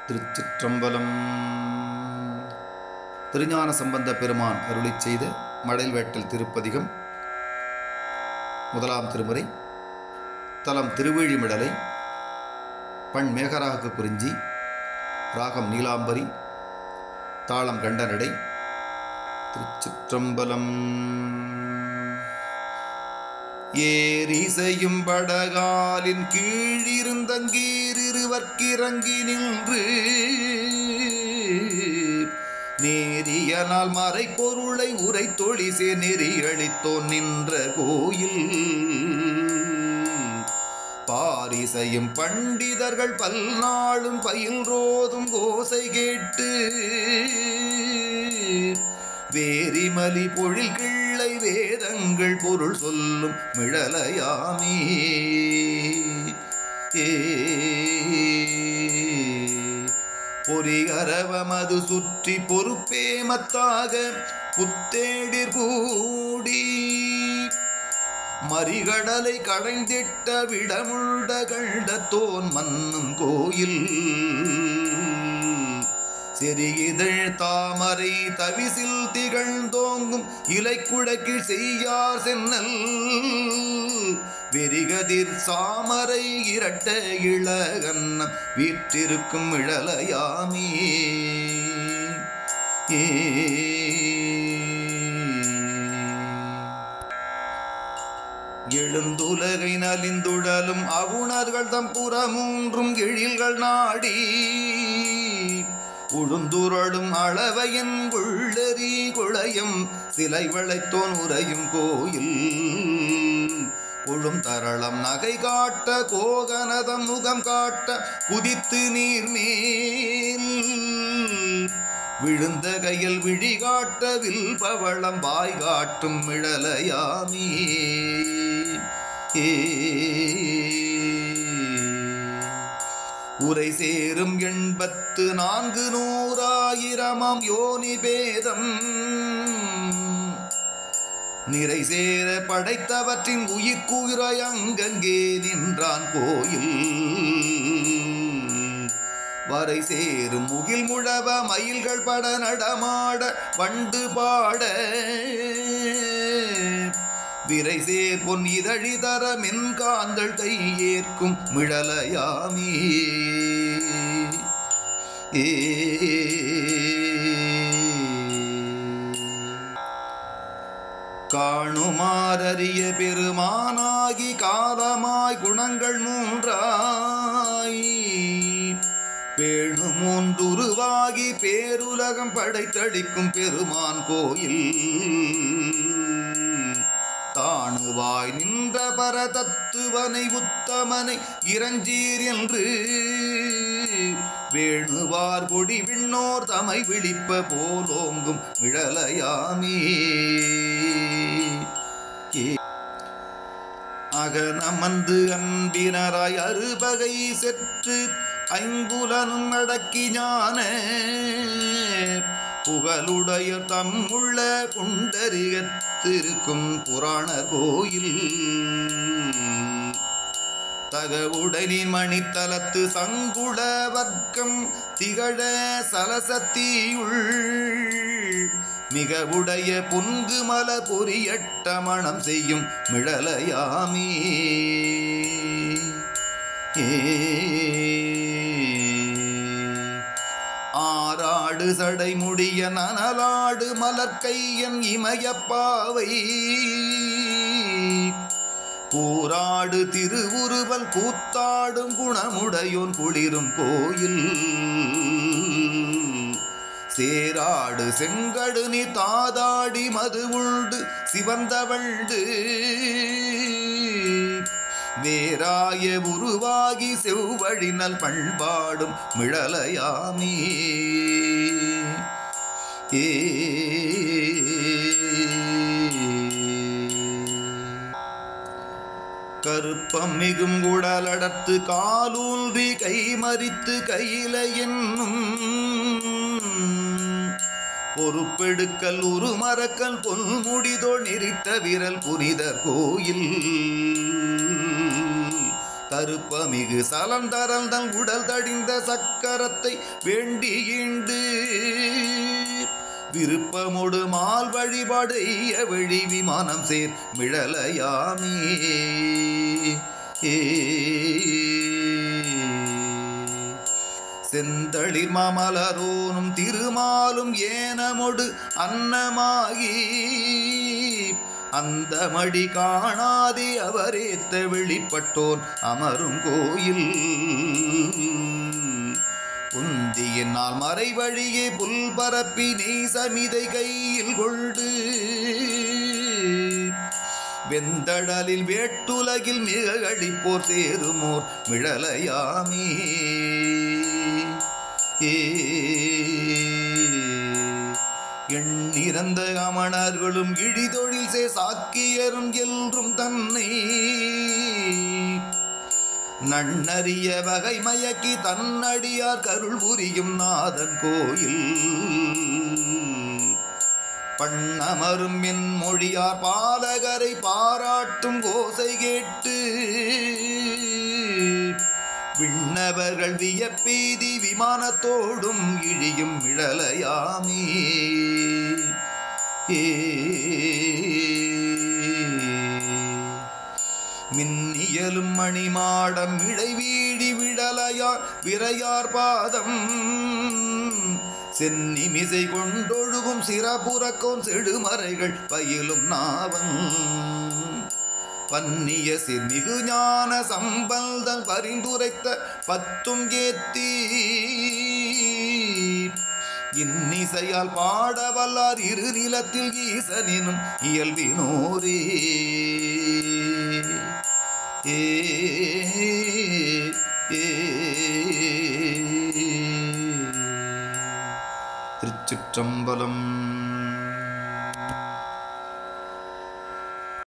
திருச்சிற்றம்பலம். திருஞான சம்பந்த பெருமான் அருளிச் செய்த மடல்வேட்டல் திருப்பதிகம். முதலாம் திருமுறை. தலம் திருவேழிமிடலை. பண் மேகராக குறிஞ்சி. ராகம் நீலாம்பரி. தாளம் கண்டனடை. திருச்சிற்றம்பலம். ஏரிசையும் படகாலின் கீழிருந்தங்கீரிருவர்க்கிறங்கி நின்று நேரியனால் மறை பொருளை உரை தொழிசே நெறி அளித்தோன் நின்ற கோயில். பாரிசையும் பண்டிதர்கள் பல்நாளும் பயில்ரோதும் கோசை கேட்டு வேரிமலி பொழில் கிள்ளை வேதங்கள் பொருள் சொல்லும் மிழலையாமே. பொறிகரவமது சுற்றி பொறுப்பேமத்தாக புத்தேடிர் கூடி மறிகடலை கடைந்திட்ட விடமுண்ட கண்டத்தோன் மன்னும் கோயில். செறிகிதழ் தாமரை தவிசில் திகழ்ந்தோங்கும் இலைக்குடக்கில் செய்யார் சென்னல் வெறிகதிர் சாமரை இரட்ட இளகன்னம் வீற்றிருக்கும் இழலையாமே. எழுந்துலகை நலிந்துழலும் அவுணர்கள் தம் புறமூன்றும் எழில்கள் நாடி உழுந்துரளும் அளவையன் கொள்ளறி குளையும் சிலை வளைத்தோன் உரையும் கோயில். கொழும் தரளம் நகை காட்ட கோகனதம் முகம் காட்ட குதித்து நீர்மேல் விழுந்த கையில் விழி காட்ட வில் பவளம் வாய் காட்டும் மிழலையாமே. உரை சேரும் 84,100,000 யோனி பேதம் நிறை சேர படைத்தவற்றின் உயிர்க்குயிராய் அங்கங்கே நின்றான் கோயில். வரை சேரும் முகில் முழவ மயில்கள் பட நடமாட வண்டு பாட விரை சேர் பொன் இதழி தர மென்காந்தள் கை ஏற்கும் மிழலையாமே. காணுமாறிய பெருமானாகி காலமாய் குணங்கள் மூன்றாய் பேணு மூன்றுருவாகி பேருலகம் படைத்தளிக்கும் பெருமான் கோயில். தாணுவாய் நின்ற பரதத்துவனை உத்தமனை இரஞ்சீர் என்று வேணுவார் கொடி விண்ணோர் தமை விழிப்ப போலோங்கும் மிழலையாமே. அகனமந்து அன்பினராய் அறுபகை செற்று ஐம்புலனும் அடக்கி ஞான புகழுடைய தம்முள்ள புண்டரிகத்திருக்கும் புராணர் கோயில். தகவுடனின் மணித்தலத்து சங்குள வர்க்கம் திகழ சலசத்தியுள் மிக உடைய புன்கு மல பொரியட்ட மணம் செய்யும் மிழலையாமே. ஆராடு சடை முடிய நனலாடு மலர்கையன் இமயப்பாவை கூராடு திருவுருவல் கூத்தாடும் குணமுடையோன் குளிரும் கோயில். சேராடு செங்கடு நீ தாதாடி மது உண்டு சிவந்தவள்டு வேராய உருவாகி செவ்வழினல் பண்பாடும் மிழலையாமே. கருப்பம் மிகும் குடலடத்து காலூன்றி கை மறித்து கையில என்னும் பொறுப்பெடுக்கல் உருமரக்கல் பொன்முடிதோ நெறித்த விரல் புனிதர் கோயில். அருப்பமிகு சலந்தரந்தன் உடல் தடிந்த சக்கரத்தை வேண்டியிண்டு விருப்பமொடு மால் வழிபாடைய வெளி விமானம் சேர் மிழலையாமே. செந்தளிர் மாமலரோனும் திருமாலும் ஏனமொடு அன்னமாகி அந்த மடி காணாதே அவரேத்த வெளிப்பட்டோன் அமரும் கோயில். புந்தியினால் மறை வழியே புல் பரப்பி நீசமிதை கையில் கொண்டு வெந்தடலில் வேட்டுலகில் மிக அழிப்போர் சேருமோர் மிழலையாமே. எண்ணிறந்த அமணர்களும் இழிதொழில் சே சாக்கியரும் என்றும் தன்னை நன்னறிய வகை மயக்கி தன்னடியார் கருள் புரியும் நாதன் கோயில். பண்ணமரும் என் மொழியார் பாலகரை பாராட்டும் கோசை கேட்டு விண்ணவர்கள் வியப்பெய்தி விமானத்தோடும் இழியும் மிழலையாமே. மின்னியலும் மணிமாடம் இடைவீடி விடலையார் விரையார் பாதம் சென்னிமிசை கொண்டொழுகும் சிறபுறக்கோன் செடுமறைகள் பயிலும் நாவன் பன்னிய சிமிகு ஞான சம்பல்தன் பரிந்துரைத்த பத்தும் ஏத்தி இன்னிசையால் பாடவல்லார் இரு நிலத்தில் ஈசனினும் இயல்பினோரே. திருச்சிற்றம்பலம்.